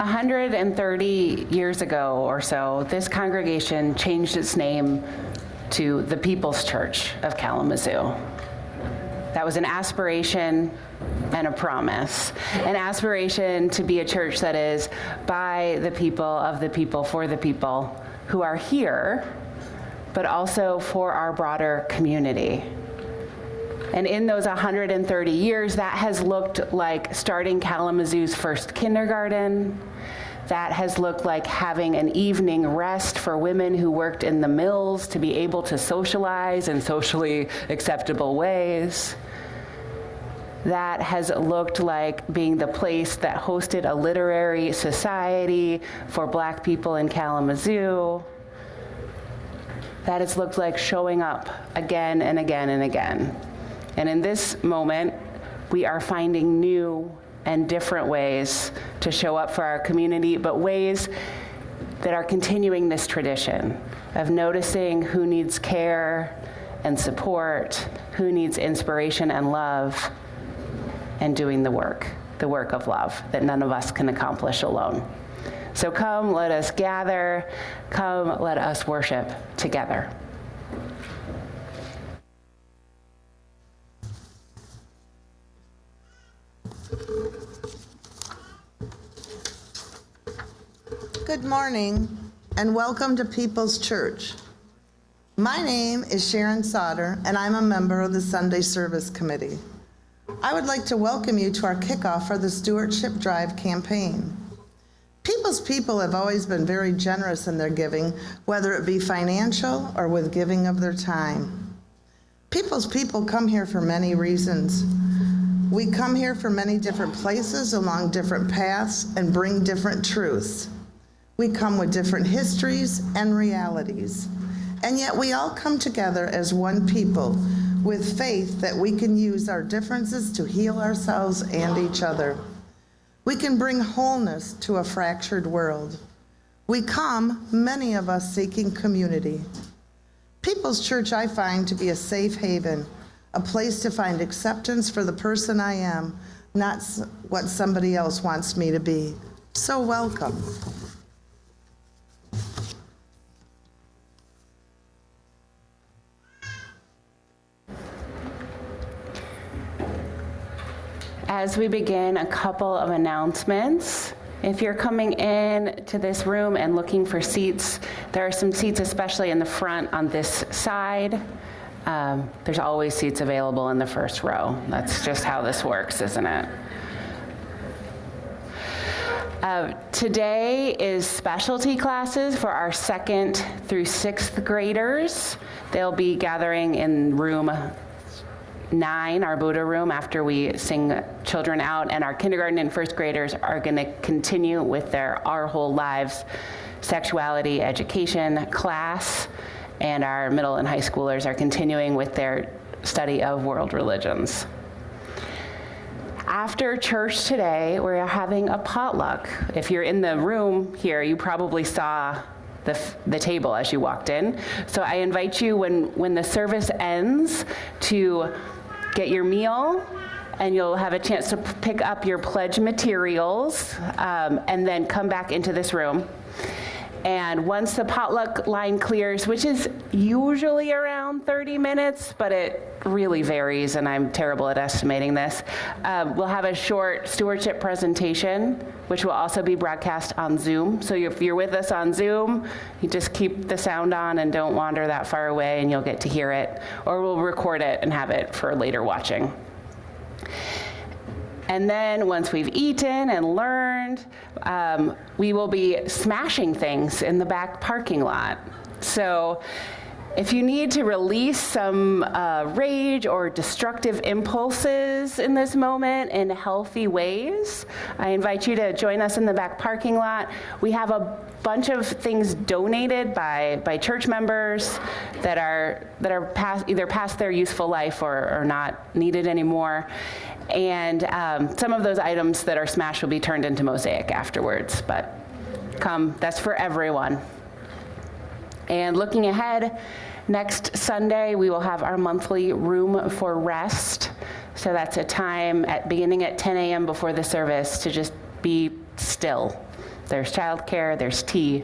130 years ago or so, this congregation changed its name to the People's Church of Kalamazoo. That was an aspiration and a promise. An aspiration to be a church that is by the people, of the people, for the people who are here, but also for our broader community. And in those 130 years, that has looked like starting Kalamazoo's first kindergarten. That has looked like having an evening rest for women who worked in the mills to be able to socialize in socially acceptable ways. That has looked like being the place that hosted a literary society for Black people in Kalamazoo. That has looked like showing up again and again and again. And in this moment, we are finding new and different ways to show up for our community, but ways that are continuing this tradition of noticing who needs care and support, who needs inspiration and love, and doing the work of love that none of us can accomplish alone. So come, let us gather. Come, let us worship together. Good morning, and welcome to People's Church. My name is Sharon Sauter, and I'm a member of the Sunday Service Committee. I would like to welcome you to our kickoff for the Stewardship Drive campaign. People's people have always been very generous in their giving, whether it be financial or with giving of their time. People's people come here for many reasons. We come here from many different places, along different paths, and bring different truths. We come with different histories and realities, and yet we all come together as one people with faith that we can use our differences to heal ourselves and each other. We can bring wholeness to a fractured world. We come, many of us, seeking community. People's Church I find to be a safe haven, a place to find acceptance for the person I am, not what somebody else wants me to be. So welcome. As we begin, a couple of announcements. If you're coming in to this room and looking for seats, there are some seats, especially in the front on this side. There's always seats available in the first row. That's just how this works, isn't it? Today is specialty classes for our 2nd through 6th graders. They'll be gathering in room 9, our Buddha room, after we sing children out, and our kindergarten and 1st graders are going to continue with their Our Whole Lives sexuality education class, and our middle and high schoolers are continuing with their study of world religions. After church today, we're having a potluck. If you're in the room here, you probably saw the table as you walked in. So I invite you, when the service ends, to get your meal, and you'll have a chance to pick up your pledge materials, and then come back into this room. And once the potluck line clears, which is usually around 30 minutes, but it really varies, and I'm terrible at estimating this, we'll have a short stewardship presentation, which will also be broadcast on Zoom. So if you're with us on Zoom, you just keep the sound on and don't wander that far away, and you'll get to hear it. Or we'll record it and have it for later watching. And then once we've eaten and learned, we will be smashing things in the back parking lot. So if you need to release some rage or destructive impulses in this moment in healthy ways, I invite you to join us in the back parking lot. We have a bunch of things donated by church members that are either past their useful life or not needed anymore. And some of those items that are smashed will be turned into mosaic afterwards, but come, that's for everyone. And looking ahead, next Sunday, we will have our monthly Room for Rest. So that's a time beginning at 10 a.m. before the service to just be still still. There's childcare, there's tea.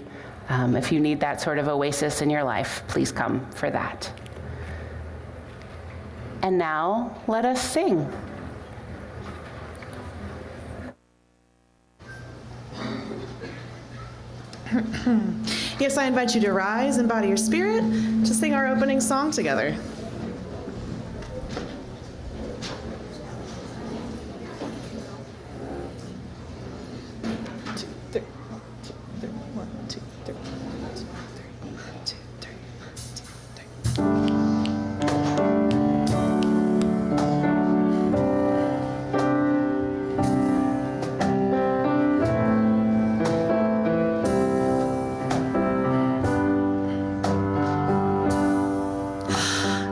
If you need that sort of oasis in your life, please come for that. And now, let us sing. Yes, I invite you to rise and bow to your spirit to sing our opening song together.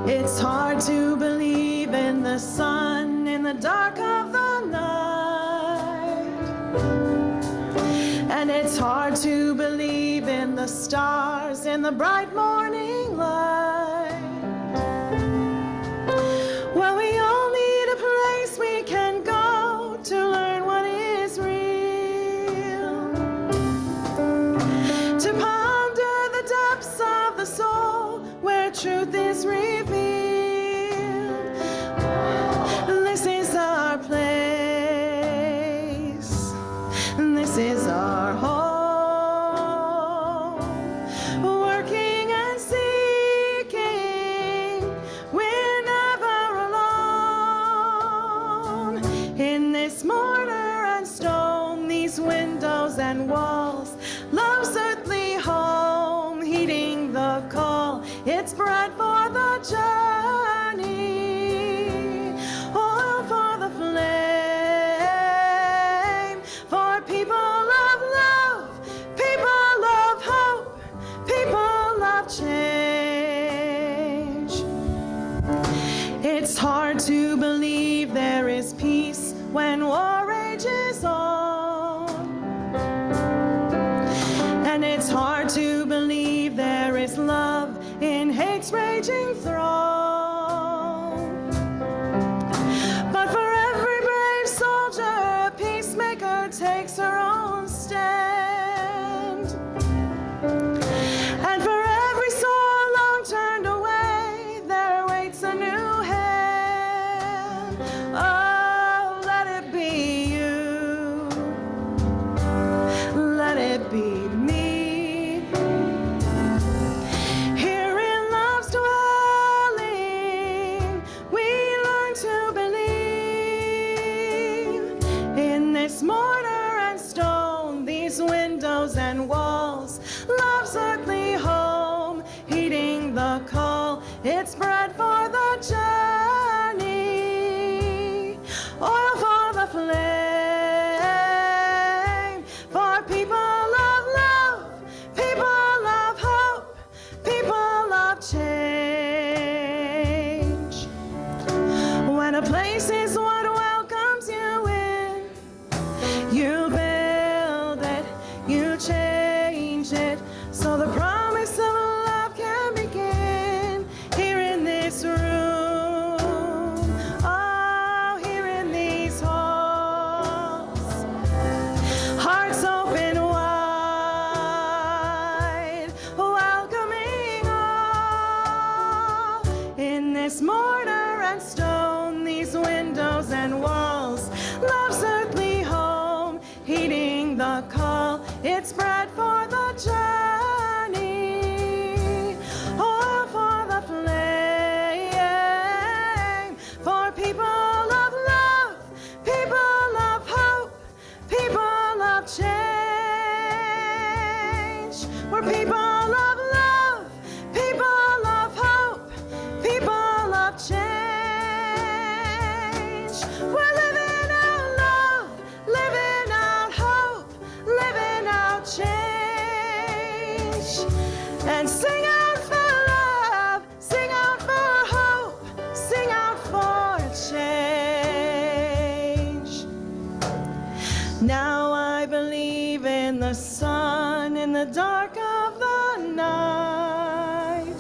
It's hard to believe in the sun in the dark of the night. And it's hard to believe in the stars in the bright morning light. Well, we all need a place we can go to learn what is real, to ponder the depths of the soul where truth is revealed. This is our place. This is our home. Working and seeking, we're never alone. In this mortar and stone, these windows and walls, love's earthly home, heeding the call. It's bread for the journey, oil for the flame, for people of love, people of hope, people of change. It's hard to believe there is peace when war rages on. And it's hard to believe there is love in hate's raging throng. But for every brave soldier, a peacemaker takes her own stand. And for every soul long turned away, there waits a new hand. Oh, let it be you. Let it be me. Here in love's dwelling, we learn to believe. In this mortar and stone, these windows and walls, love's earthly home, heeding the call. It's bread for the journey, oil for the flame, for people of love, people of hope, people of change. When a place is what welcomes you in, you build it, you change it, so the promise of love can begin here in this room. Oh, here in these halls, hearts open wide, welcoming all. In this mortar and stone, these windows and walls, love's earthly home, heeding the call. It's bread for the journey, oil for the flame, for people of love, people of hope, people of change. We're people of love, people of hope, people of change. We're living out love, living out hope, living out change. And sing out for love, sing out for hope, sing out for change. Now I believe in the sun in the dark of the night.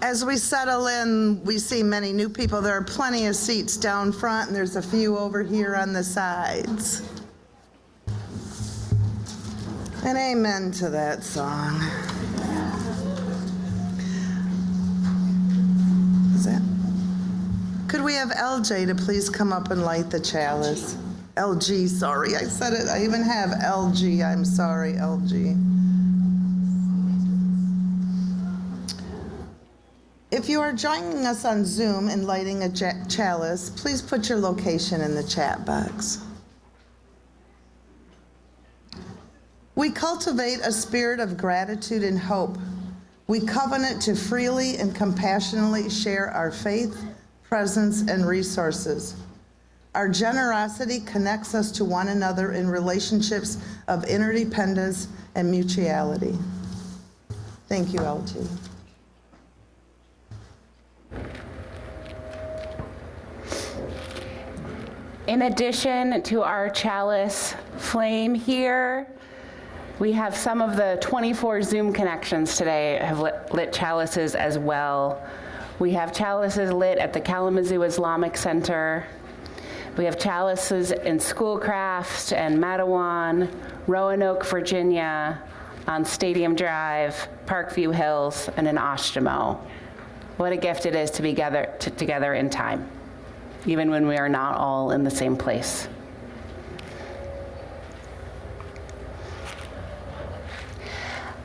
As we settle in, we see many new people. There are plenty of seats down front, and there's a few over here on the sides. And amen to that song. Is that? Could we have LJ to please come up and light the chalice? LG, sorry, I said it. I even have LG. I'm sorry, LG. If you are joining us on Zoom and lighting a chalice, please put your location in the chat box. We cultivate a spirit of gratitude and hope. We covenant to freely and compassionately share our faith, presence, and resources. Our generosity connects us to one another in relationships of interdependence and mutuality. Thank you, LG. In addition to our chalice flame here, we have some of the 24 Zoom connections today have lit chalices as well. We have chalices lit at the Kalamazoo Islamic Center. We have chalices in Schoolcraft and Matawan, Roanoke, Virginia, on Stadium Drive, Parkview Hills, and in Oshtemo. What a gift it is to be together in time, even when we are not all in the same place.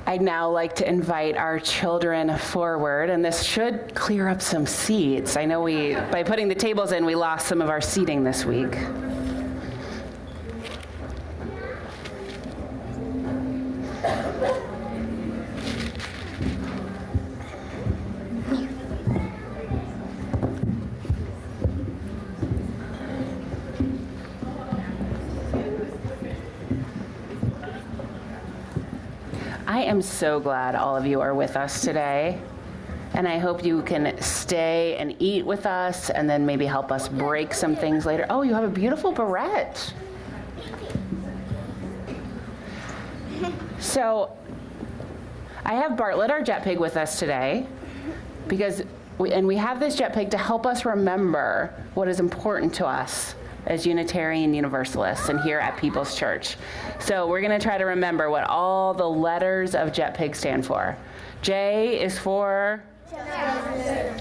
I'd now like to invite our children forward, and this should clear up some seats. I know by putting the tables in, we lost some of our seating this week. I am so glad all of you are with us today, and I hope you can stay and eat with us and then maybe help us break some things later. Oh, you have a beautiful barrette. So I have Bartlett, our jet pig, with us today because we have this jet pig to help us remember what is important to us as Unitarian Universalists and here at People's Church. So we're going to try to remember what all the letters of jet pig stand for. J is for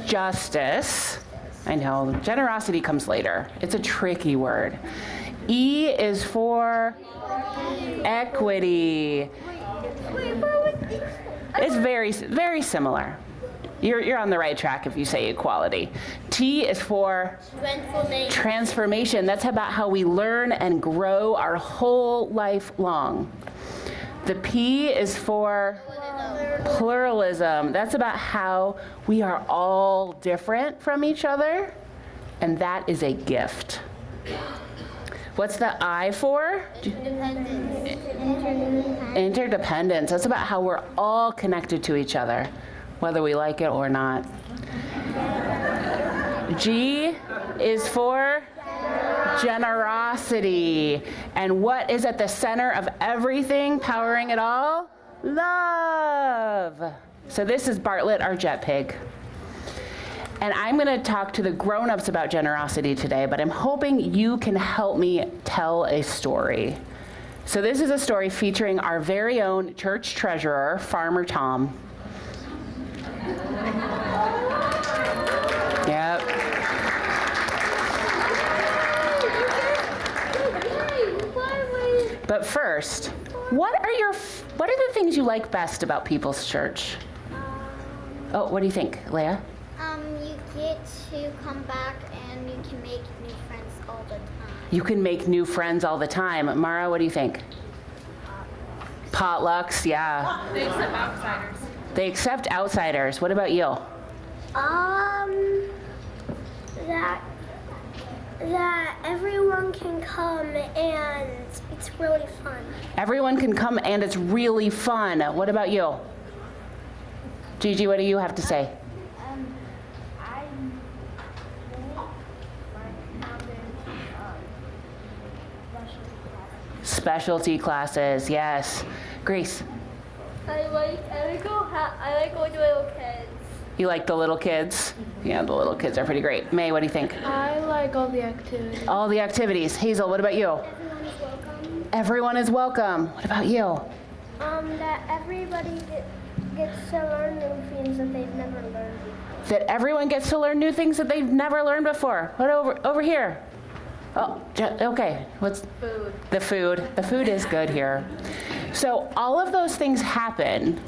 justice. I know, generosity comes later. It's a tricky word. E is for equity. It's very, very similar. You're on the right track if you say equality. T is for transformation. That's about how we learn and grow our whole life long. The P is for pluralism. That's about how we are all different from each other, and that is a gift. What's the I for? Interdependence. That's about how we're all connected to each other, whether we like it or not. G is for generosity. And what is at the center of everything, powering it all? Love. So this is Bartlett, our jet pig. And I'm going to talk to the grown-ups about generosity today, but I'm hoping you can help me tell a story. So this is a story featuring our very own church treasurer, Farmer Tom. Yep. But first, what are the things you like best about People's Church? Oh, what do you think, Leah? You get to come back and you can make new friends all the time. You can make new friends all the time. Mara, what do you think? Potlucks, yeah. They accept outsiders. They accept outsiders. What about you? That everyone can come and it's really fun. Everyone can come and it's really fun. What about you? Gigi, what do you have to say? I Specialty classes, yes. Grace? like going to little kids. You like the little kids? Yeah, the little kids are pretty great. May, what do you think? I like all the activities. All the activities. Hazel, what about you? Everyone is welcome. Everyone is welcome. What about you? That everybody gets to learn new things that they've never learned before. That everyone gets to learn new things that they've never learned before. What over here? Oh, okay. What's Food. the food? The food is good here. So all of those things happen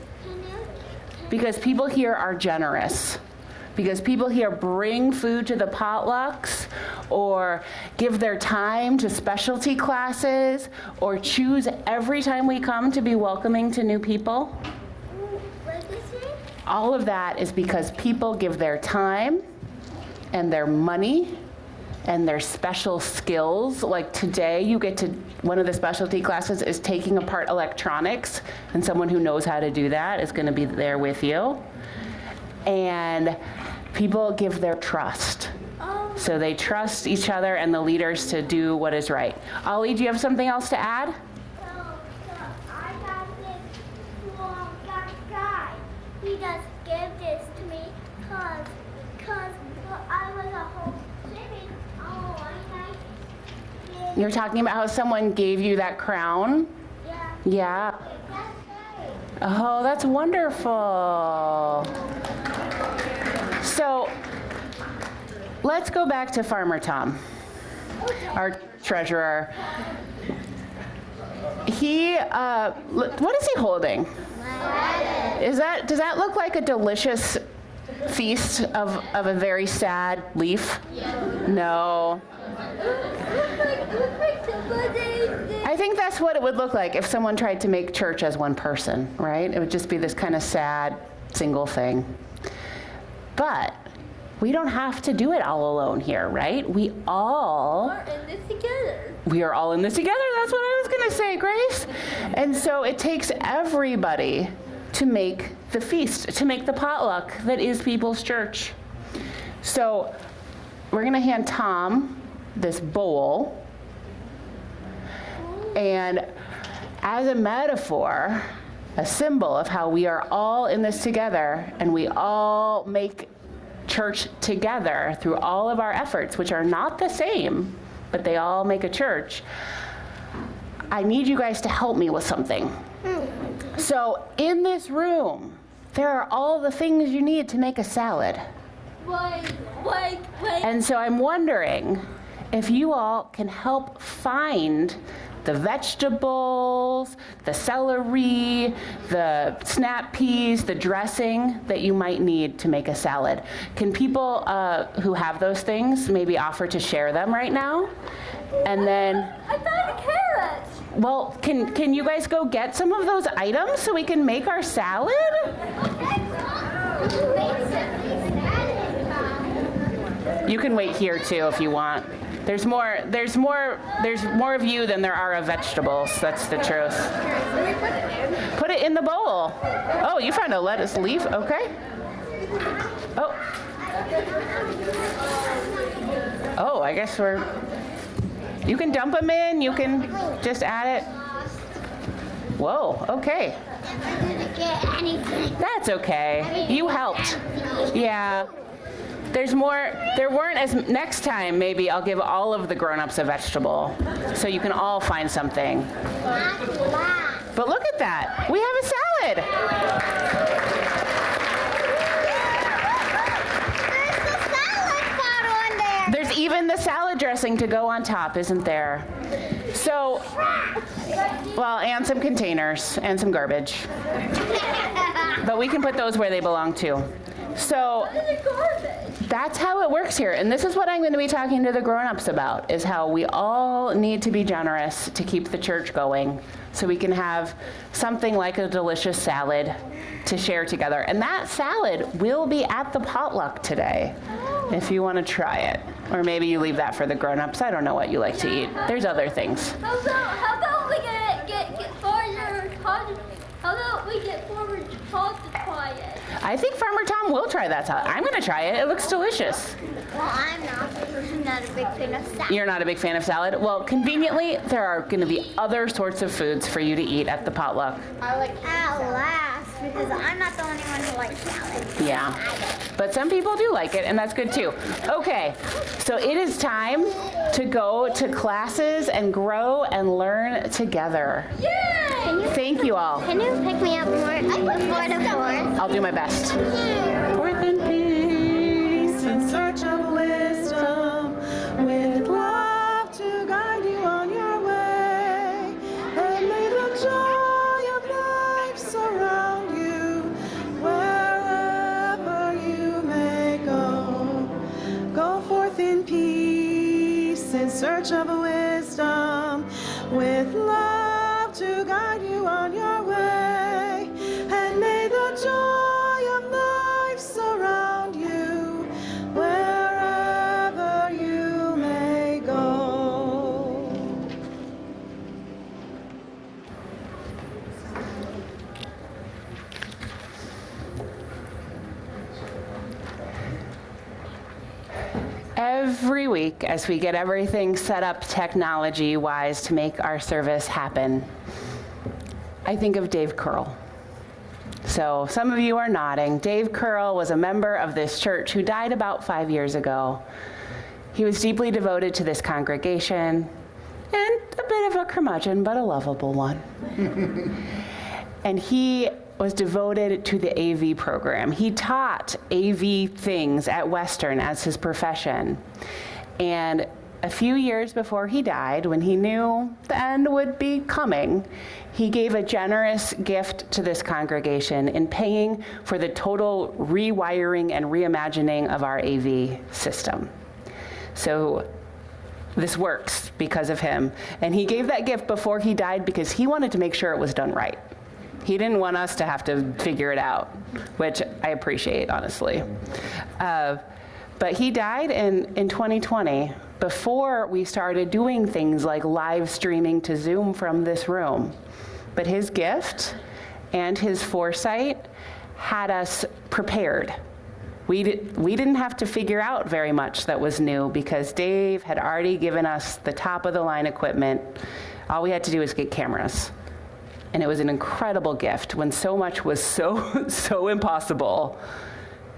because people here are generous. Because people here bring food to the potlucks, or give their time to specialty classes, or choose every time we come to be welcoming to new people. What is this? All of that is because people give their time and their money and their special skills. Like today, you get to, one of the specialty classes is taking apart electronics, and someone who knows how to do that is going to be there with you. And people give their trust. So they trust each other and the leaders to do what is right. Ollie, do you have something else to add? So I got this cool guy. He just gave this to me because I was a whole swimming. Oh, I You're talking about how someone gave you that crown? Yeah. Yeah. That's right. Oh, that's wonderful. So let's go back to Farmer Tom, our treasurer. He, what is he holding? Does that look like a delicious feast of a very sad leaf? No. I think that's what it would look like if someone tried to make church as one person, right? It would just be this kind of sad single thing. But we don't have to do it all alone here, right? We are all in this together. That's what I was going to say, Grace. And so it takes everybody to make the feast, to make the potluck that is People's Church. So we're going to hand Tom this bowl. And as a metaphor, a symbol of how we are all in this together, and we all make church together through all of our efforts, which are not the same, but they all make a church. I need you guys to help me with something. So in this room, there are all the things you need to make a salad. Wait. And so I'm wondering if you all can help find the vegetables, the celery, the snap peas, the dressing that you might need to make a salad. Can people who have those things maybe offer to share them right now? And then, I found carrots. well, can you guys go get some of those items so we can make our salad? You can wait here too if you want. There's more of you than there are of vegetables. That's the truth. Put it in the bowl. Oh, you found a lettuce leaf. Okay. Oh, I guess you can dump them in. You can just add it. Whoa, okay. I didn't get anything. That's okay. You helped. Yeah. There weren't next time maybe I'll give all of the grown-ups a vegetable so you can all find something. But look at that. We have a salad. There's a salad bottle in there. There's even the salad dressing to go on top, isn't there? So, well, and some containers and some garbage. But we can put those where they belong too. So that's how it works here. And this is what I'm going to be talking to the grown-ups about, is how we all need to be generous to keep the church going so we can have something like a delicious salad to share together. And that salad will be at the potluck today if you want to try it. Or maybe you leave that for the grown-ups. I don't know what you like to eat. There's other things. How about we get farther? How about we get Farmer Tom to try it? I think Farmer Tom will try that salad. I'm going to try it. It looks delicious. Well, I'm not a big fan of salad. You're not a big fan of salad? Well, conveniently, there are going to be other sorts of foods for you to eat at the potluck. I like at last. because I'm not the only one who likes salad. Yeah, but some people do like it, and that's good too. Okay, so it is time to go to classes and grow and learn together. Thank you all. Can you pick me up more? I put 4 to 4. I'll do my best. Forth in peace, in search of wisdom, with love to guide you on your way. And may the joy of life surround you wherever you may go. Go forth in peace, in search of wisdom, with love to guide you on your way. And may the joy of life surround you wherever you may go. Every week, as we get everything set up technology-wise to make our service happen, I think of Dave Curl. So some of you are nodding. Dave Curl was a member of this church who died about 5 years ago. He was deeply devoted to this congregation, and a bit of a curmudgeon, but a lovable one. And he was devoted to the AV program. He taught AV things at Western as his profession. And a few years before he died, when he knew the end would be coming, he gave a generous gift to this congregation in paying for the total rewiring and reimagining of our AV system. So this works because of him. And he gave that gift before he died because he wanted to make sure it was done right. He didn't want us to have to figure it out, which I appreciate, honestly. But he died in 2020 before we started doing things like live streaming to Zoom from this room. But his gift and his foresight had us prepared. We didn't have to figure out very much that was new because Dave had already given us the top of the line equipment. All we had to do was get cameras. And it was an incredible gift when so much was so impossible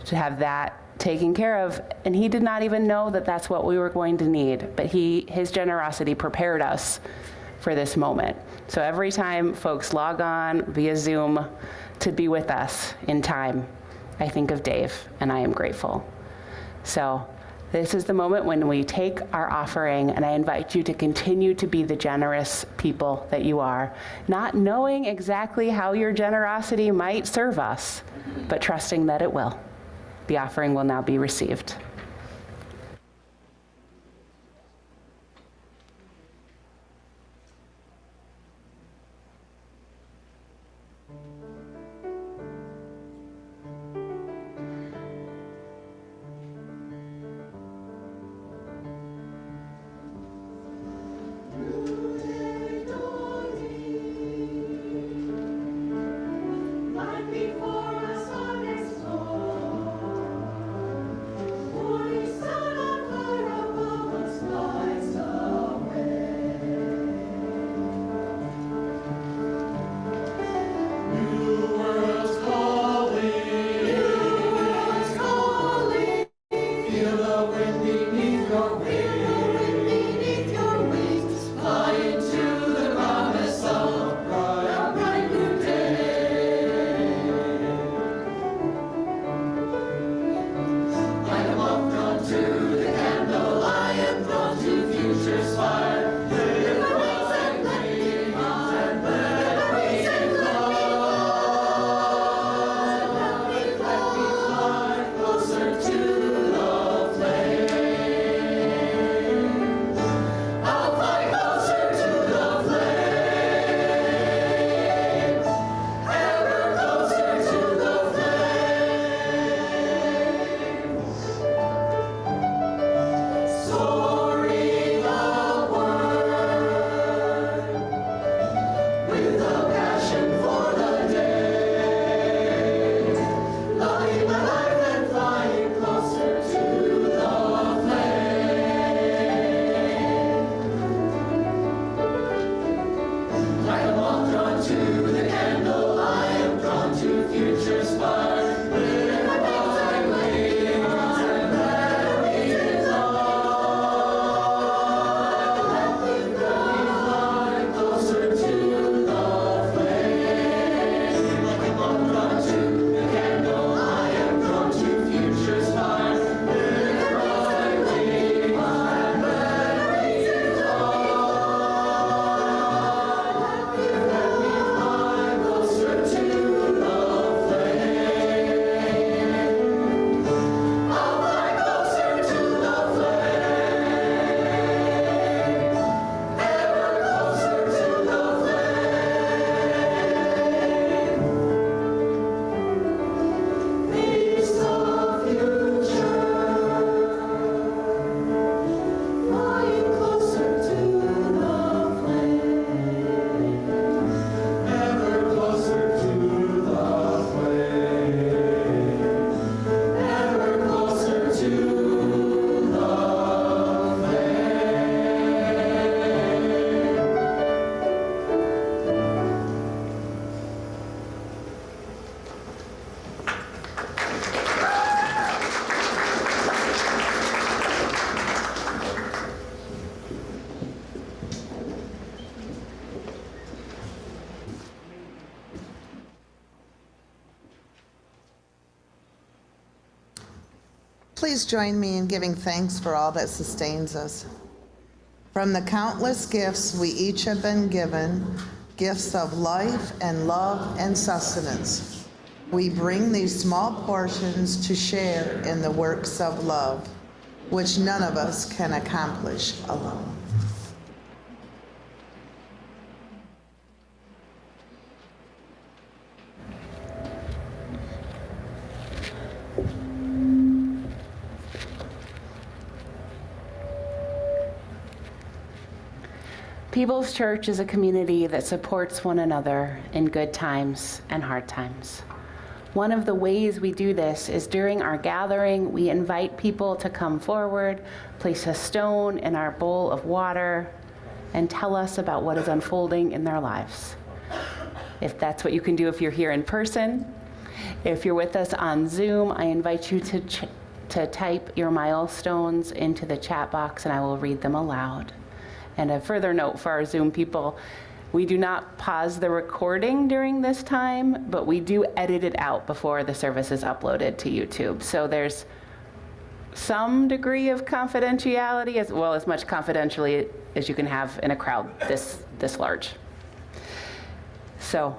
to have that taken care of. And he did not even know that that's what we were going to need. But his generosity prepared us for this moment. So every time folks log on via Zoom to be with us in time, I think of Dave, and I am grateful. So this is the moment when we take our offering, and I invite you to continue to be the generous people that you are, not knowing exactly how your generosity might serve us, but trusting that it will. The offering will now be received. Before us on this floor. Please join me in giving thanks for all that sustains us. From the countless gifts we each have been given, gifts of life and love and sustenance, we bring these small portions to share in the works of love, which none of us can accomplish alone. People's Church is a community that supports one another in good times and hard times. One of the ways we do this is during our gathering, we invite people to come forward, place a stone in our bowl of water, and tell us about what is unfolding in their lives. If that's what you can do if you're here in person. If you're with us on Zoom, I invite you to type your milestones into the chat box and I will read them aloud. And a further note for our Zoom people, we do not pause the recording during this time, but we do edit it out before the service is uploaded to YouTube. So there's some degree of confidentiality, as well as much confidentiality as you can have in a crowd this large. So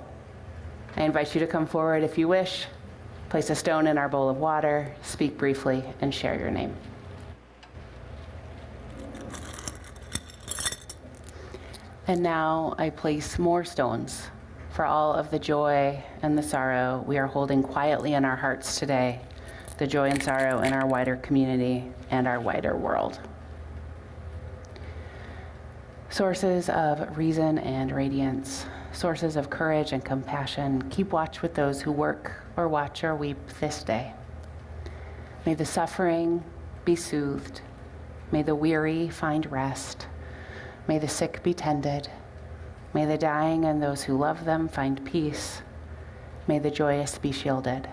I invite you to come forward if you wish, place a stone in our bowl of water, speak briefly, and share your name. And now I place more stones for all of the joy and the sorrow we are holding quietly in our hearts today, the joy and sorrow in our wider community and our wider world. Sources of reason and radiance, sources of courage and compassion, keep watch with those who work or watch or weep this day. May the suffering be soothed. May the weary find rest. May the sick be tended. May the dying and those who love them find peace. May the joyous be shielded.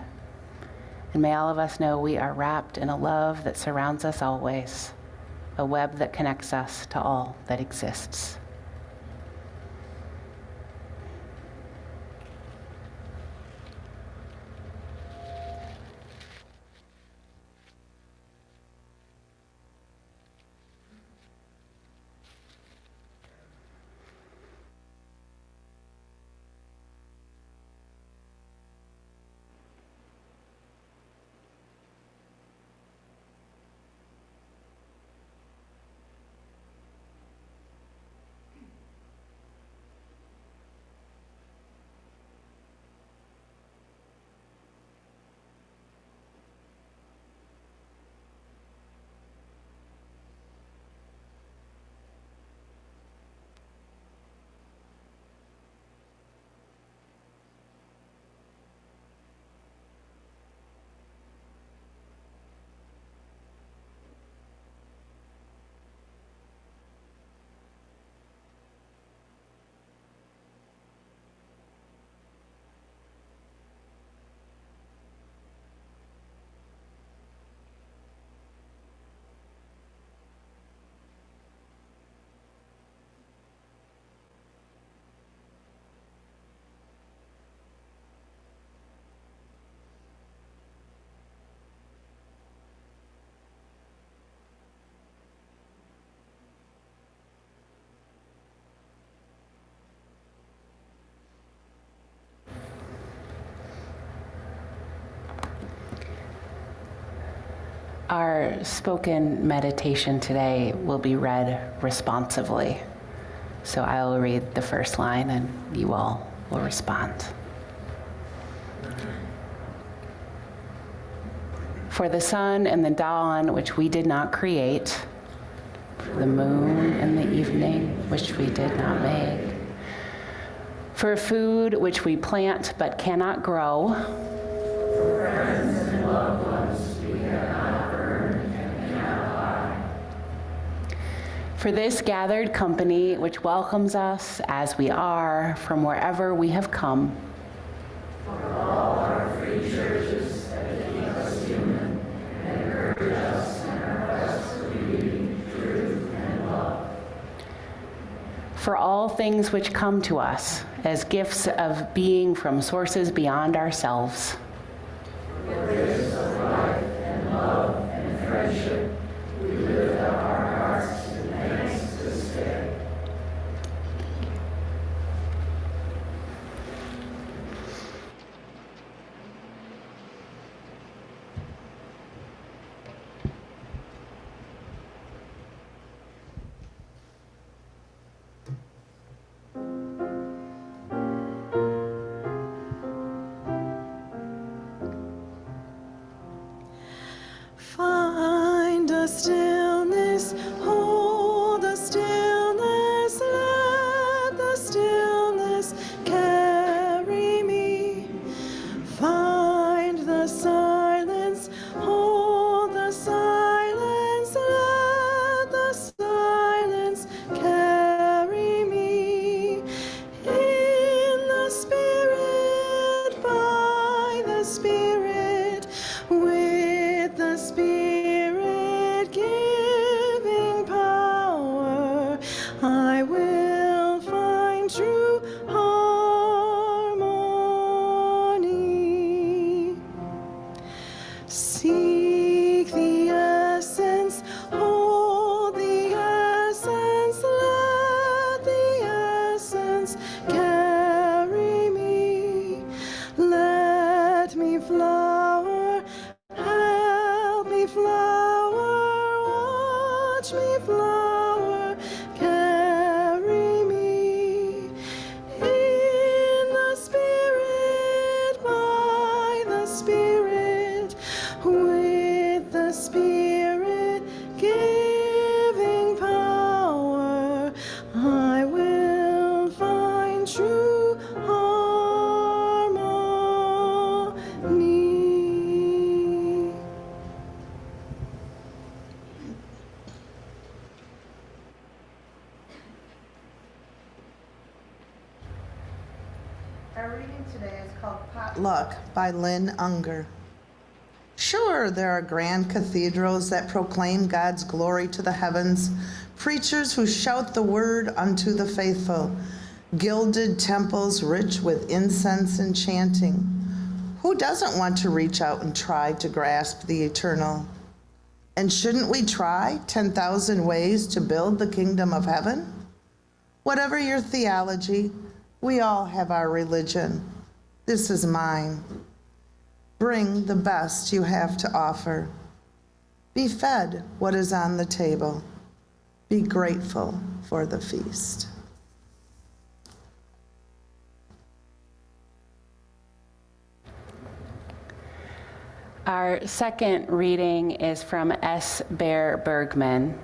And may all of us know we are wrapped in a love that surrounds us always, a web that connects us to all that exists. Our spoken meditation today will be read responsively. So I will read the first line and you all will respond. For the sun and the dawn, which we did not create, for the moon and the evening, which we did not make, for food which we plant but cannot grow, for friends and loved ones we cannot earn and cannot buy, for this gathered company which welcomes us as we are from wherever we have come, for all our free churches that keep us human and encourage us in our quest for beauty, truth, and love, for all things which come to us as gifts of being from sources beyond ourselves, for gifts of life and love and touch me, flower, carry me in the Spirit, by the Spirit, with the Spirit giving power, I will find true harmony. Our reading today is called Potluck by Lynn Unger. Sure, there are grand cathedrals that proclaim God's glory to the heavens, preachers who shout the word unto the faithful, gilded temples rich with incense and chanting. Who doesn't want to reach out and try to grasp the eternal? And shouldn't we try 10,000 ways to build the kingdom of heaven? Whatever your theology, we all have our religion. This is mine. Bring the best you have to offer. Be fed what is on the table. Be grateful for the feast. Our second reading is from S. Bear Bergman,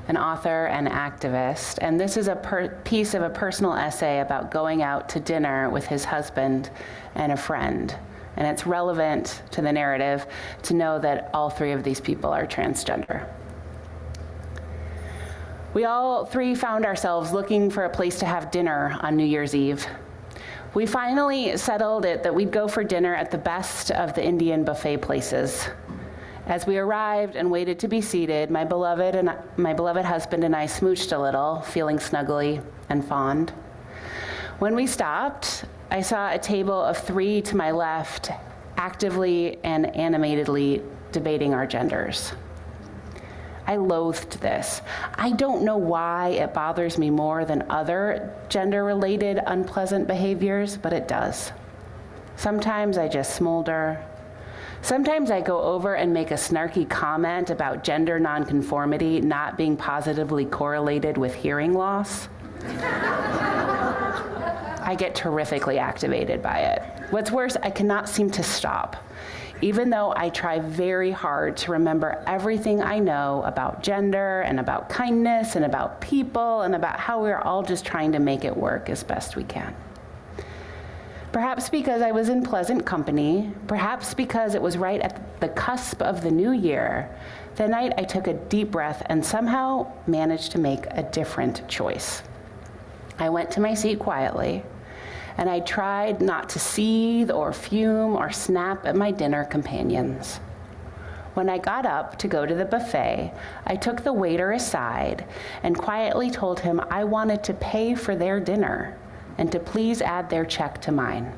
an author and activist, and this is a piece of a personal essay about going out to dinner with his husband and a friend. And it's relevant to the narrative to know that all three of these people are transgender. We all three found ourselves looking for a place to have dinner on New Year's Eve. We finally settled it that we'd go for dinner at the best of the Indian buffet places. As we arrived and waited to be seated, my beloved husband and I smooched a little, feeling snuggly and fond. When we stopped, I saw a table of three to my left, actively and animatedly debating our genders. I loathed this. I don't know why it bothers me more than other gender-related unpleasant behaviors, but it does. Sometimes I just smolder. Sometimes I go over and make a snarky comment about gender nonconformity not being positively correlated with hearing loss. I get terrifically activated by it. What's worse, I cannot seem to stop, even though I try very hard to remember everything I know about gender and about kindness and about people and about how we're all just trying to make it work as best we can. Perhaps because I was in pleasant company, perhaps because it was right at the cusp of the new year, that night I took a deep breath and somehow managed to make a different choice. I went to my seat quietly, and I tried not to seethe or fume or snap at my dinner companions. When I got up to go to the buffet, I took the waiter aside and quietly told him I wanted to pay for their dinner and to please add their check to mine.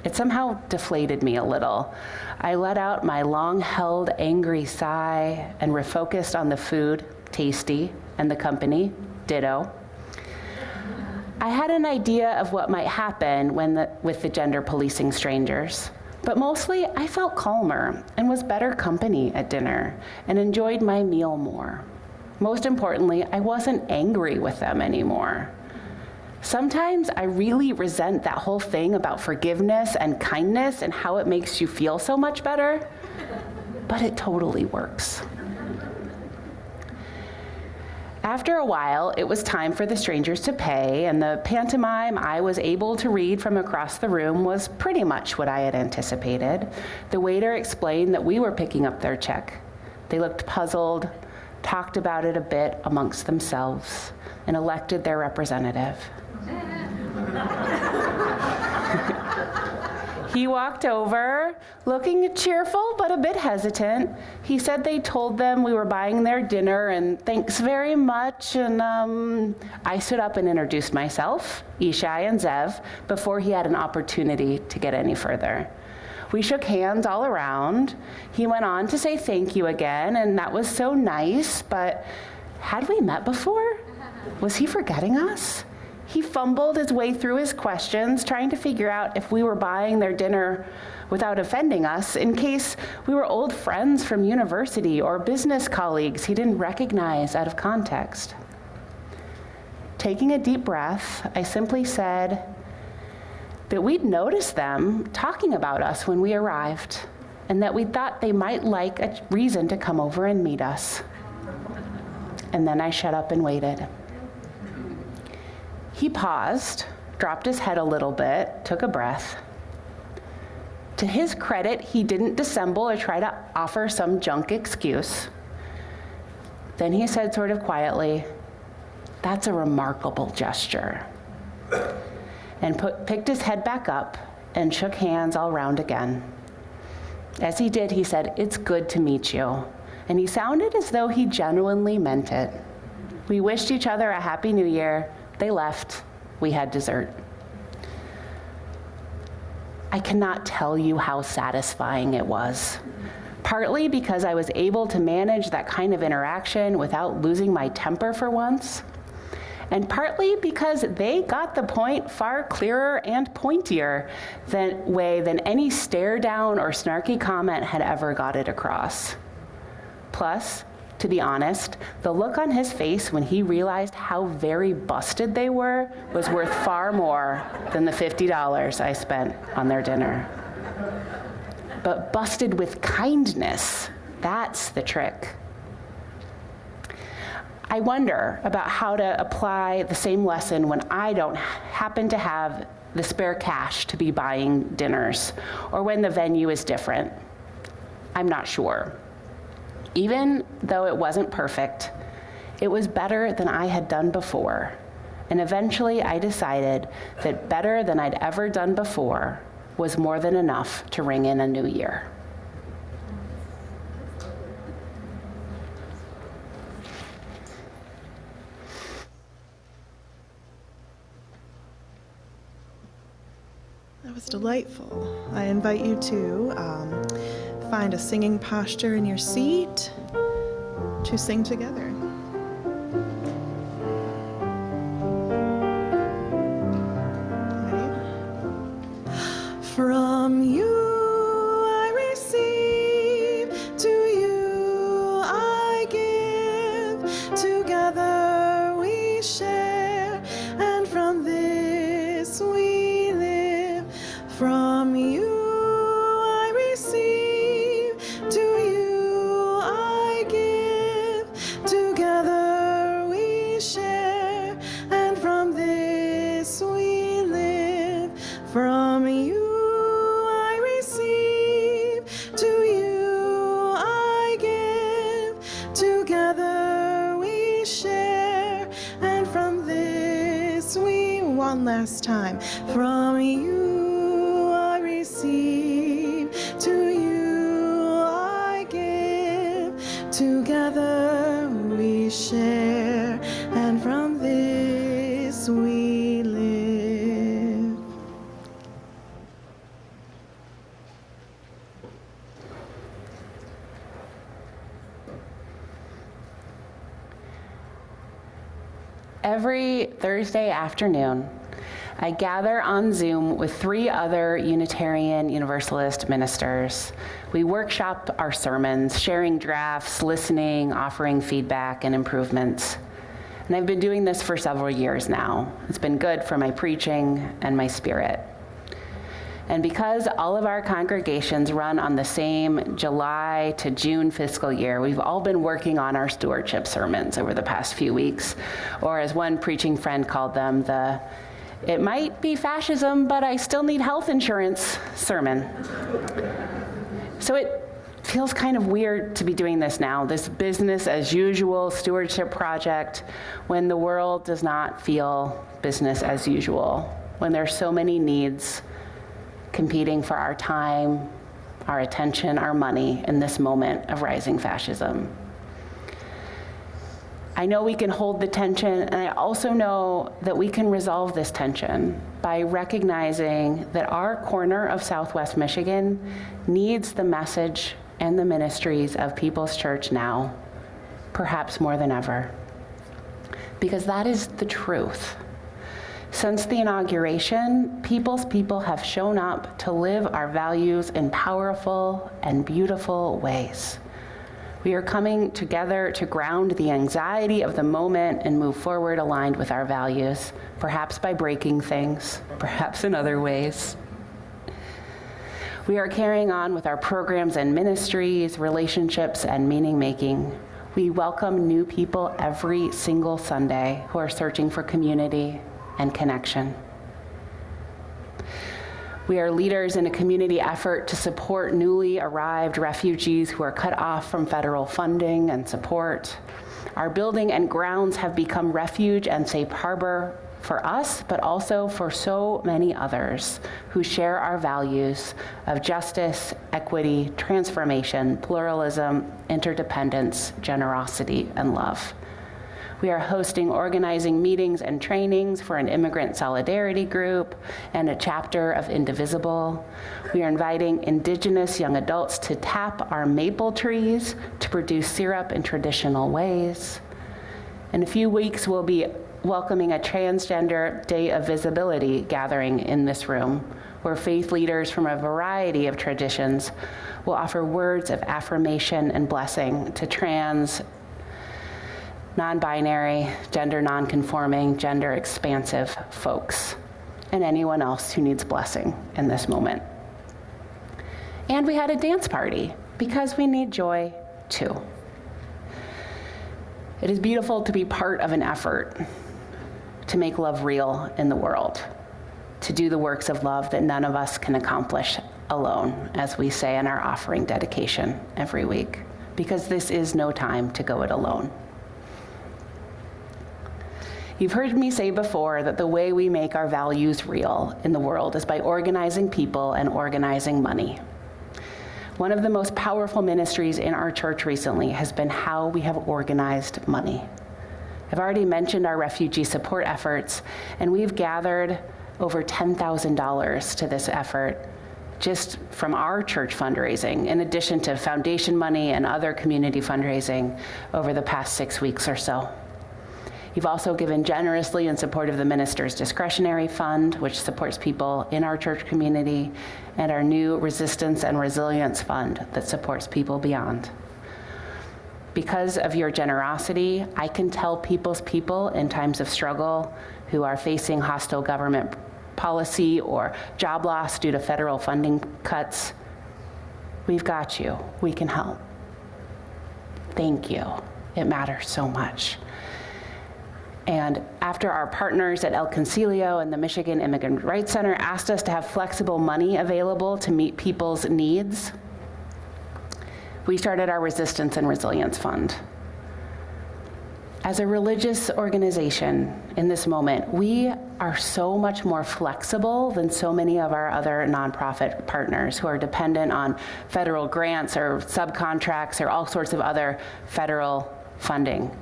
It somehow deflated me a little. I let out my long-held angry sigh and refocused on the food, tasty, and the company, ditto. I had an idea of what might happen with the gender policing strangers, but mostly I felt calmer and was better company at dinner and enjoyed my meal more. Most importantly, I wasn't angry with them anymore. Sometimes I really resent that whole thing about forgiveness and kindness and how it makes you feel so much better, but it totally works. After a while, it was time for the strangers to pay, and the pantomime I was able to read from across the room was pretty much what I had anticipated. The waiter explained that we were picking up their check. They looked puzzled, talked about it a bit amongst themselves, and elected their representative. He walked over, looking cheerful but a bit hesitant. He said they told them we were buying their dinner and thanks very much. And I stood up and introduced myself, Ishai and Zev, before he had an opportunity to get any further. We shook hands all around. He went on to say thank you again, and that was so nice, but had we met before? Was he forgetting us? He fumbled his way through his questions, trying to figure out if we were buying their dinner without offending us, in case we were old friends from university or business colleagues he didn't recognize out of context. Taking a deep breath, I simply said that we'd noticed them talking about us when we arrived, and that we thought they might like a reason to come over and meet us. And then I shut up and waited. He paused, dropped his head a little bit, took a breath. To his credit, he didn't dissemble or try to offer some junk excuse. Then he said sort of quietly, "That's a remarkable gesture," and picked his head back up and shook hands all round again. As he did, he said, "It's good to meet you," and he sounded as though he genuinely meant it. We wished each other a Happy New Year. They left. We had dessert. I cannot tell you how satisfying it was. Partly because I was able to manage that kind of interaction without losing my temper for once, and partly because they got the point far clearer and pointier than any stare down or snarky comment had ever got it across. Plus, to be honest, the look on his face when he realized how very busted they were was worth far more than the $50 I spent on their dinner. But busted with kindness, that's the trick. I wonder about how to apply the same lesson when I don't happen to have the spare cash to be buying dinners, or when the venue is different. I'm not sure. Even though it wasn't perfect, it was better than I had done before. And eventually I decided that better than I'd ever done before was more than enough to ring in a new year. That was delightful. I invite you to find a singing posture in your seat to sing together. Ready? From you I receive, to you I give, together we share, and from this we live. From you I receive, to you I give, together we share, and from this we live. From you I receive, to you I give, together we share, and from this we, one last time, from you I receive, to you I give, together we share, and from this we live. Every Thursday afternoon, I gather on Zoom with 3 other Unitarian Universalist ministers. We workshop our sermons, sharing drafts, listening, offering feedback and improvements. And I've been doing this for several years now. It's been good for my preaching and my spirit. And because all of our congregations run on the same July to June fiscal year, we've all been working on our stewardship sermons over the past few weeks, or as one preaching friend called them, the "it might be fascism, but I still need health insurance" sermon. So it feels kind of weird to be doing this now, this business as usual stewardship project, when the world does not feel business as usual, when there's so many needs competing for our time, our attention, our money in this moment of rising fascism. I know we can hold the tension, and I also know that we can resolve this tension by recognizing that our corner of Southwest Michigan needs the message and the ministries of People's Church now, perhaps more than ever. Because that is the truth. Since the inauguration, People's People have shown up to live our values in powerful and beautiful ways. We are coming together to ground the anxiety of the moment and move forward aligned with our values, perhaps by breaking things, perhaps in other ways. We are carrying on with our programs and ministries, relationships, and meaning making. We welcome new people every single Sunday who are searching for community and connection. We are leaders in a community effort to support newly arrived refugees who are cut off from federal funding and support. Our building and grounds have become refuge and safe harbor for us, but also for so many others who share our values of justice, equity, transformation, pluralism, interdependence, generosity, and love. We are hosting organizing meetings and trainings for an immigrant solidarity group and a chapter of Indivisible. We are inviting Indigenous young adults to tap our maple trees to produce syrup in traditional ways. In a few weeks, we'll be welcoming a Transgender Day of Visibility gathering in this room, where faith leaders from a variety of traditions will offer words of affirmation and blessing to trans, non-binary, gender non-conforming, gender expansive folks, and anyone else who needs blessing in this moment. And we had a dance party because we need joy too. It is beautiful to be part of an effort to make love real in the world, to do the works of love that none of us can accomplish alone, as we say in our offering dedication every week, because this is no time to go it alone. You've heard me say before that the way we make our values real in the world is by organizing people and organizing money. One of the most powerful ministries in our church recently has been how we have organized money. I've already mentioned our refugee support efforts, and we've gathered over $10,000 to this effort just from our church fundraising, in addition to foundation money and other community fundraising over the past 6 weeks or so. You've also given generously in support of the Minister's Discretionary Fund, which supports people in our church community, and our new Resistance and Resilience Fund that supports people beyond. Because of your generosity, I can tell People's People in times of struggle who are facing hostile government policy or job loss due to federal funding cuts, we've got you. We can help. Thank you. It matters so much. And after our partners at El Concilio and the Michigan Immigrant Rights Center asked us to have flexible money available to meet people's needs, we started our Resistance and Resilience Fund. As a religious organization in this moment, we are so much more flexible than so many of our other nonprofit partners who are dependent on federal grants or subcontracts or all sorts of other federal funding.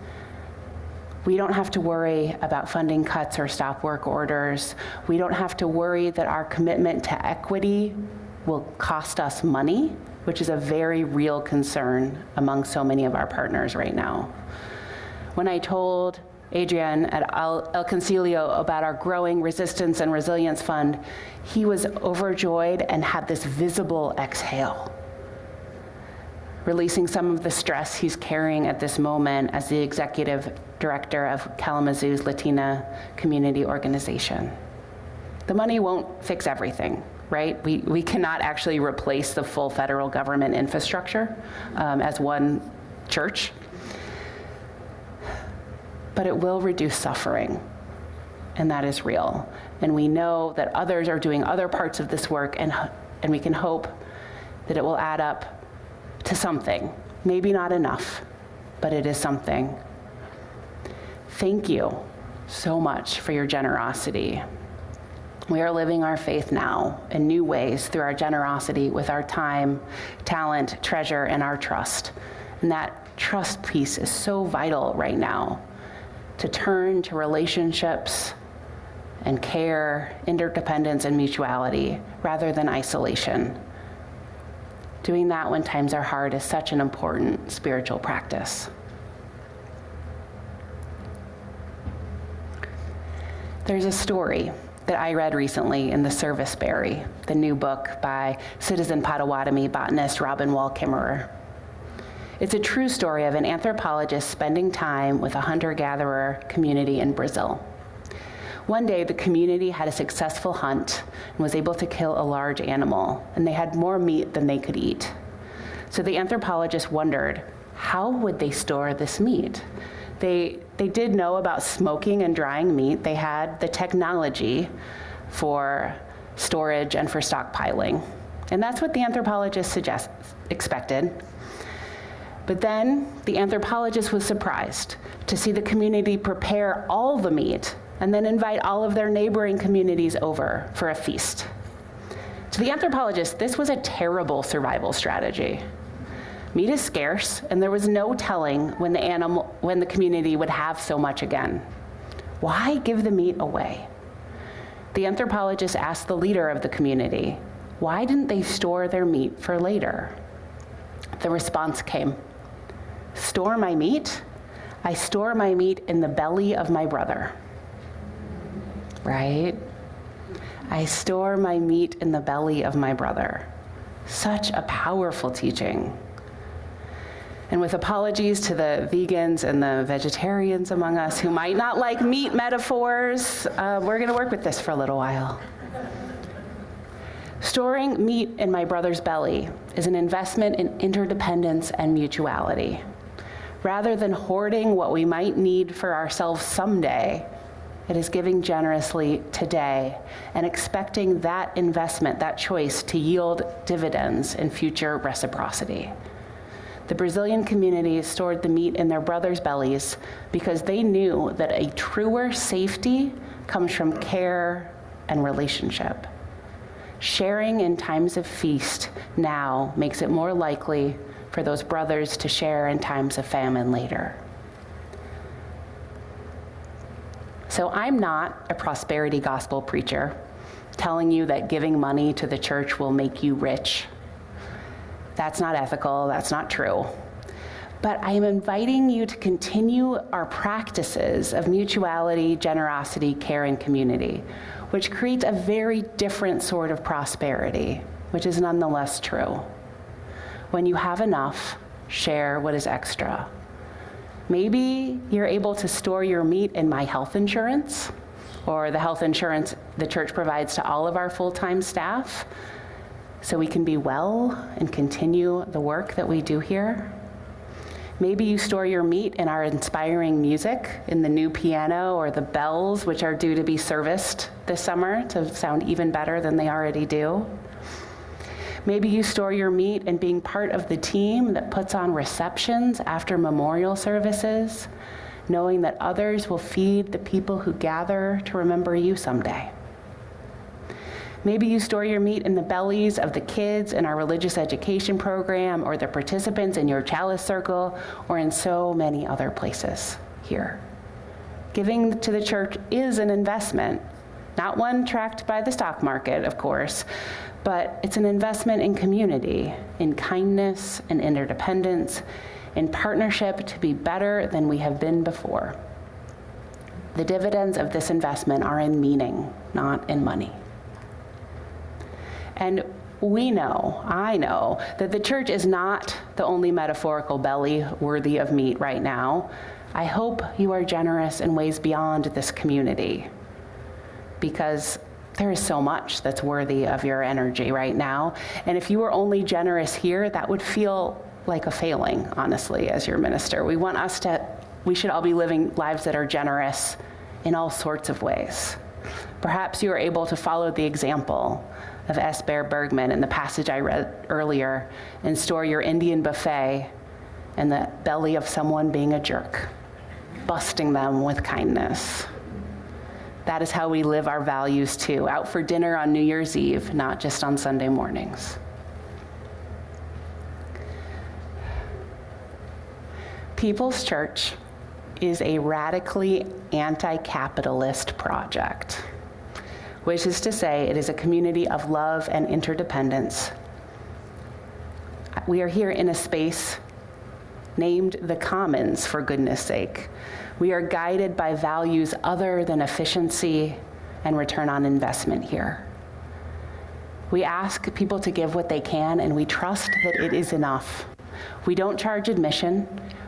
We don't have to worry about funding cuts or stop work orders. We don't have to worry that our commitment to equity will cost us money, which is a very real concern among so many of our partners right now. When I told Adrian at El Concilio about our growing Resistance and Resilience Fund, he was overjoyed and had this visible exhale, releasing some of the stress he's carrying at this moment as the executive director of Kalamazoo's Latina community organization. The money won't fix everything, right? We cannot actually replace the full federal government infrastructure as one church, but it will reduce suffering, and that is real. And we know that others are doing other parts of this work, and we can hope that it will add up to something. Maybe not enough, but it is something. Thank you so much for your generosity. We are living our faith now in new ways through our generosity with our time, talent, treasure, and our trust. And that trust piece is so vital right now, to turn to relationships and care, interdependence, and mutuality rather than isolation. Doing that when times are hard is such an important spiritual practice. There's a story that I read recently in The Serviceberry, the new book by citizen Potawatomi botanist Robin Wall Kimmerer. It's a true story of an anthropologist spending time with a hunter-gatherer community in Brazil. One day, the community had a successful hunt and was able to kill a large animal, and they had more meat than they could eat. So the anthropologist wondered, how would they store this meat? They did know about smoking and drying meat. They had the technology for storage and for stockpiling. And that's what the anthropologist expected. But then the anthropologist was surprised to see the community prepare all the meat and then invite all of their neighboring communities over for a feast. To the anthropologist, this was a terrible survival strategy. Meat is scarce, and there was no telling when the community would have so much again. Why give the meat away? The anthropologist asked the leader of the community, why didn't they store their meat for later? The response came, store my meat? I store my meat in the belly of my brother. Right? I store my meat in the belly of my brother. Such a powerful teaching. And with apologies to the vegans and the vegetarians among us who might not like meat metaphors, we're going to work with this for a little while. Storing meat in my brother's belly is an investment in interdependence and mutuality. Rather than hoarding what we might need for ourselves someday, it is giving generously today and expecting that investment, that choice, to yield dividends in future reciprocity. The Brazilian community stored the meat in their brothers' bellies because they knew that a truer safety comes from care and relationship. Sharing in times of feast now makes it more likely for those brothers to share in times of famine later. So I'm not a prosperity gospel preacher telling you that giving money to the church will make you rich. That's not ethical, that's not true. But I am inviting you to continue our practices of mutuality, generosity, care, and community, which creates a very different sort of prosperity, which is nonetheless true. When you have enough, share what is extra. Maybe you're able to store your meat in my health insurance, or the health insurance the church provides to all of our full-time staff, so we can be well and continue the work that we do here. Maybe you store your meat in our inspiring music, in the new piano or the bells, which are due to be serviced this summer to sound even better than they already do. Maybe you store your meat in being part of the team that puts on receptions after memorial services, knowing that others will feed the people who gather to remember you someday. Maybe you store your meat in the bellies of the kids in our religious education program, or the participants in your chalice circle, or in so many other places here. Giving to the church is an investment, not one tracked by the stock market, of course, but it's an investment in community, in kindness and interdependence, in partnership to be better than we have been before. The dividends of this investment are in meaning, not in money. And I know, that the church is not the only metaphorical belly worthy of meat right now. I hope you are generous in ways beyond this community, because there is so much that's worthy of your energy right now. And if you were only generous here, that would feel like a failing, honestly, as your minister. We should all be living lives that are generous in all sorts of ways. Perhaps you are able to follow the example of S. Bear Bergman in the passage I read earlier, and store your Indian buffet in the belly of someone being a jerk, busting them with kindness. That is how we live our values too, out for dinner on New Year's Eve, not just on Sunday mornings. People's Church is a radically anti-capitalist project, which is to say it is a community of love and interdependence. We are here in a space named the Commons, for goodness sake, We are guided by values other than efficiency and return on investment here. We ask people to give what they can, and we trust that it is enough. We don't charge admission.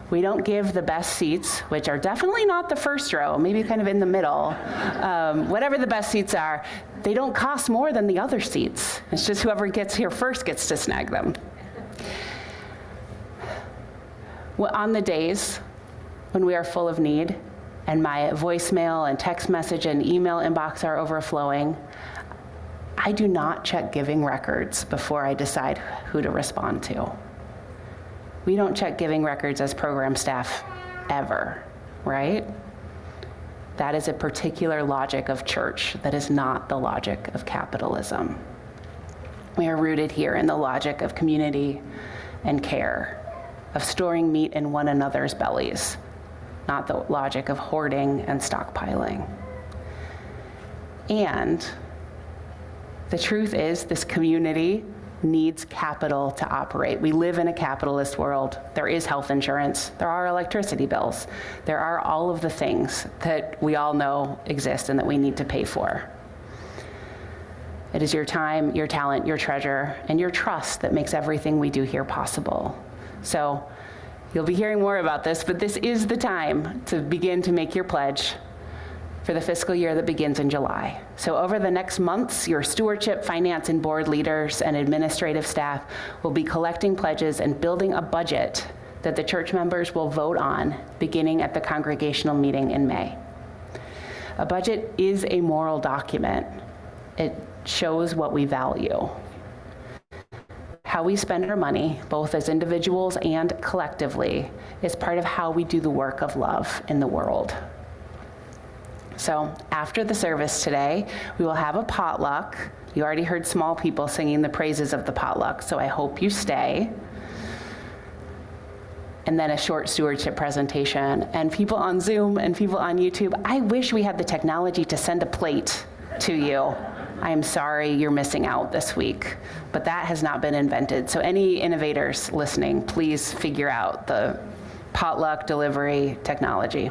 We don't give the best seats, which are definitely not the first row, maybe kind of in the middle. Whatever the best seats are, they don't cost more than the other seats. It's just whoever gets here first gets to snag them. Well, on the days when we are full of need and my voicemail and text message and email inbox are overflowing, I do not check giving records before I decide who to respond to. We don't check giving records as program staff ever, right? That is a particular logic of church that is not the logic of capitalism. We are rooted here in the logic of community and care, of storing meat in one another's bellies, not the logic of hoarding and stockpiling. And the truth is, this community needs capital to operate. We live in a capitalist world. There is health insurance. There are electricity bills. There are all of the things that we all know exist and that we need to pay for. It is your time, your talent, your treasure, and your trust that makes everything we do here possible. So you'll be hearing more about this, but this is the time to begin to make your pledge for the fiscal year that begins in July. So over the next months, your stewardship, finance, and board leaders and administrative staff will be collecting pledges and building a budget that the church members will vote on beginning at the congregational meeting in May. A budget is a moral document. It shows what we value. How we spend our money, both as individuals and collectively, is part of how we do the work of love in the world. So after the service today, we will have a potluck. You already heard small people singing the praises of the potluck, so I hope you stay. And then a short stewardship presentation. And people on Zoom and people on YouTube, I wish we had the technology to send a plate to you. I am sorry you're missing out this week, but that has not been invented. So any innovators listening, please figure out the potluck delivery technology.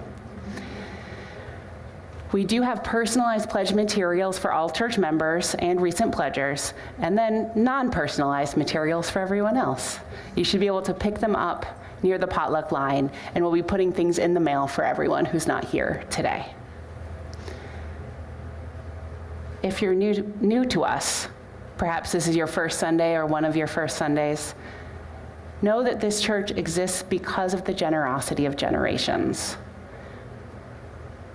We do have personalized pledge materials for all church members and recent pledgers, and then non-personalized materials for everyone else. You should be able to pick them up near the potluck line, and we'll be putting things in the mail for everyone who's not here today. If you're new to us, perhaps this is your first Sunday or one of your first Sundays, know that this church exists because of the generosity of generations.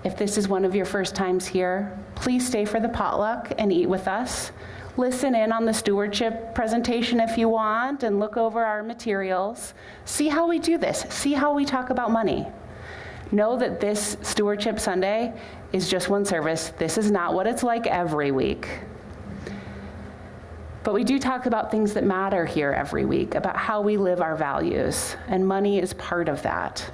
If this is one of your first times here, please stay for the potluck and eat with us. Listen in on the stewardship presentation if you want, and look over our materials. See how we do this. See how we talk about money. Know that this Stewardship Sunday is just one service. This is not what it's like every week. But we do talk about things that matter here every week, about how we live our values, and money is part of that.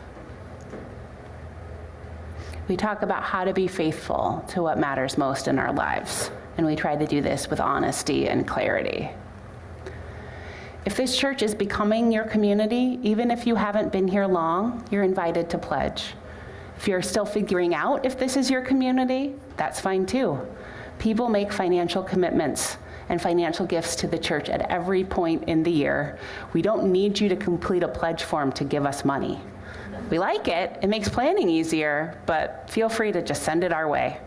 We talk about how to be faithful to what matters most in our lives, and we try to do this with honesty and clarity. If this church is becoming your community, even if you haven't been here long, you're invited to pledge. If you're still figuring out if this is your community, that's fine too. People make financial commitments and financial gifts to the church at every point in the year. We don't need you to complete a pledge form to give us money. We like it, it makes planning easier, but feel free to just send it our way.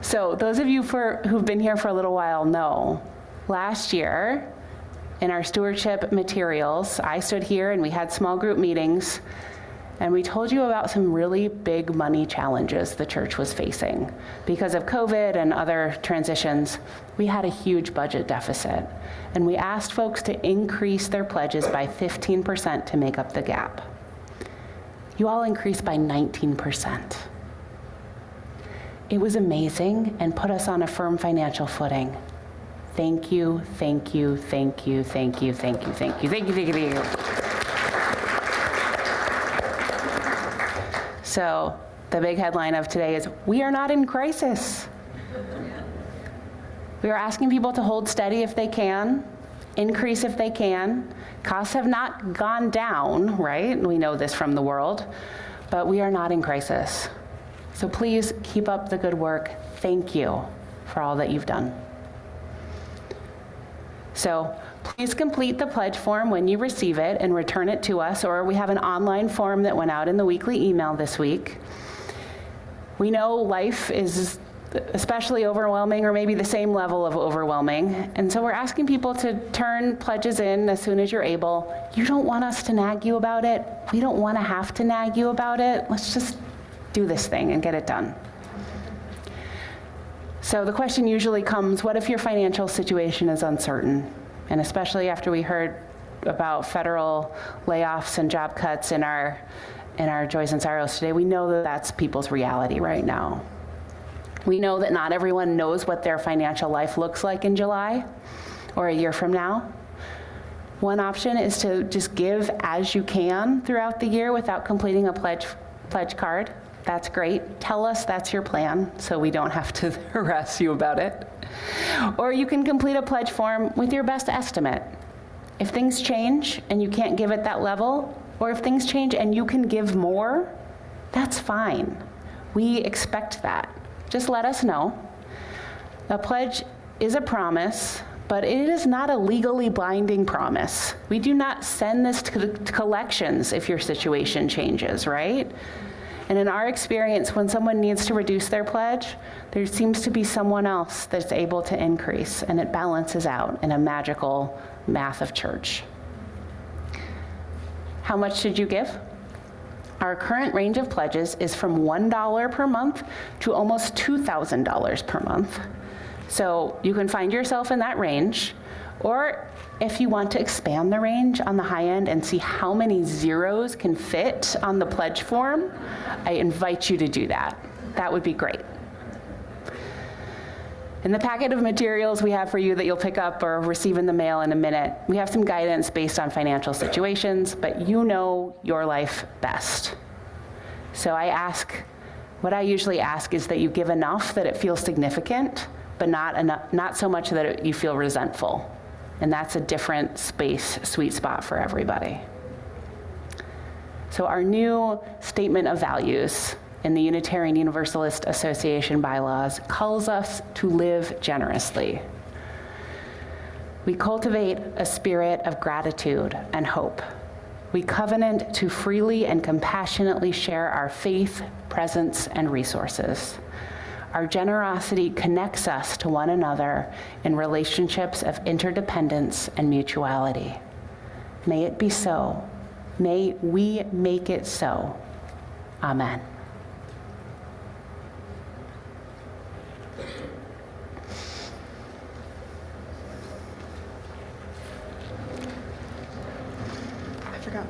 So those of you who've been here for a little while know, last year in our stewardship materials, I stood here and we had small group meetings, and we told you about some really big money challenges the church was facing. Because of COVID and other transitions, we had a huge budget deficit. And we asked folks to increase their pledges by 15% to make up the gap. You all increased by 19%. It was amazing and put us on a firm financial footing. Thank you, thank you, thank you, thank you, thank you, thank you, thank you, thank you, thank you. So the big headline of today is, we are not in crisis. We are asking people to hold steady if they can, increase if they can. Costs have not gone down, right? We know this from the world. but we are not in crisis. So please keep up the good work. Thank you for all that you've done. So please complete the pledge form when you receive it and return it to us, or we have an online form that went out in the weekly email this week. We know life is especially overwhelming, or maybe the same level of overwhelming, and so we're asking people to turn pledges in as soon as you're able. You don't want us to nag you about it. We don't want to have to nag you about it. Let's just do this thing and get it done. So the question usually comes, what if your financial situation is uncertain? And especially after we heard about federal layoffs and job cuts in our Joys and Sorrows today, we know that that's people's reality right now. We know that not everyone knows what their financial life looks like in July or a year from now. One option is to just give as you can throughout the year without completing a pledge card. That's great. Tell us that's your plan so we don't have to harass you about it. Or you can complete a pledge form with your best estimate. If things change and you can't give at that level, or if things change and you can give more, that's fine. We expect that. Just let us know. A pledge is a promise, but it is not a legally binding promise. We do not send this to collections if your situation changes, right? And in our experience, when someone needs to reduce their pledge, there seems to be someone else that's able to increase, and it balances out in a magical math of church. How much should you give? Our current range of pledges is from $1 per month to almost $2,000 per month. So you can find yourself in that range, or if you want to expand the range on the high end and see how many zeros can fit on the pledge form, I invite you to do that. That would be great. In the packet of materials we have for you that you'll pick up or receive in the mail in a minute, we have some guidance based on financial situations, but you know your life best. So what I usually ask is that you give enough that it feels significant, but not so much that you feel resentful. And that's a different sweet spot for everybody. So our new statement of values in the Unitarian Universalist Association bylaws calls us to live generously. We cultivate a spirit of gratitude and hope. We covenant to freely and compassionately share our faith, presence, and resources. Our generosity connects us to one another in relationships of interdependence and mutuality. May it be so. May we make it so. Amen. I forgot.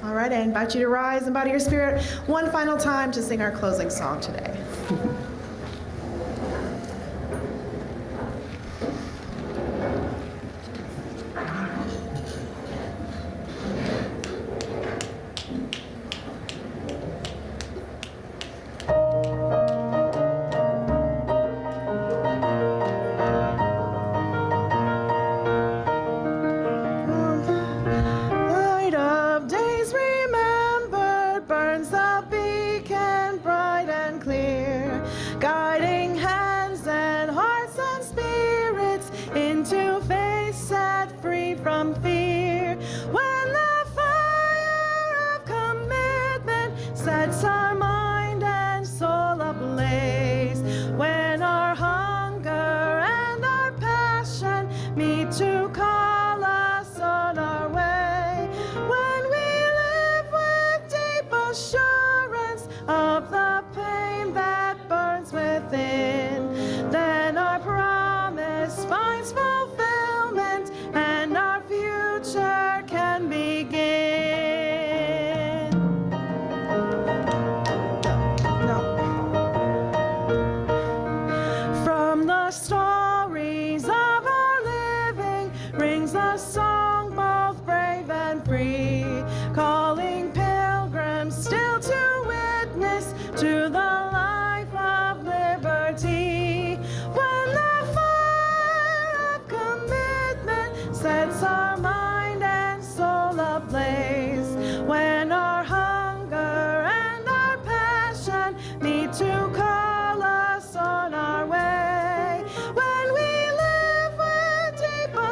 All right, I invite you to rise and bow to your spirit one final time to sing our closing song today. To the life of liberty, when the fire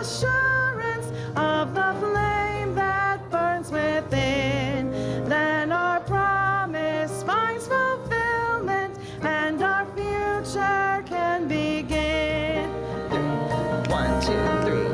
assurance of the flame that burns within. Then our promise finds fulfillment and our future can begin. 1, 2, 3.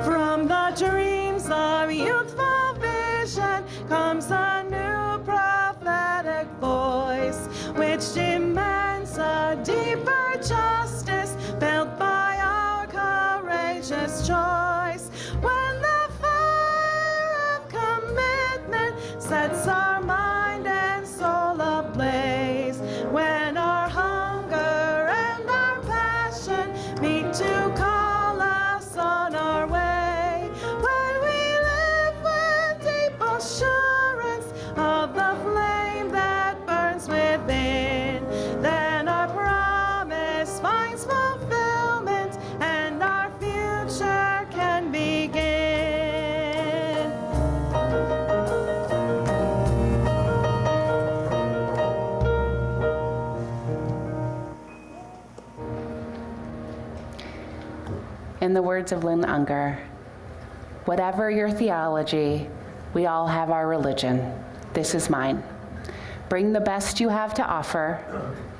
From the dreams of youthful vision comes a new prophetic voice, which demands a deeper justice built by our courageous choice. When the fire of commitment sets our mind and soul ablaze, when our hunger and our passion meet to call us on our way, when we live with deep assurance of the flame that burns within, then our promise finds fulfillment and our future can begin. In the words of Lynn Unger, whatever your theology, we all have our religion. This is mine. Bring the best you have to offer.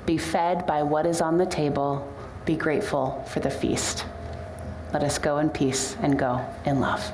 Be fed by what is on the table. Be grateful for the feast. Let us go in peace and go in love.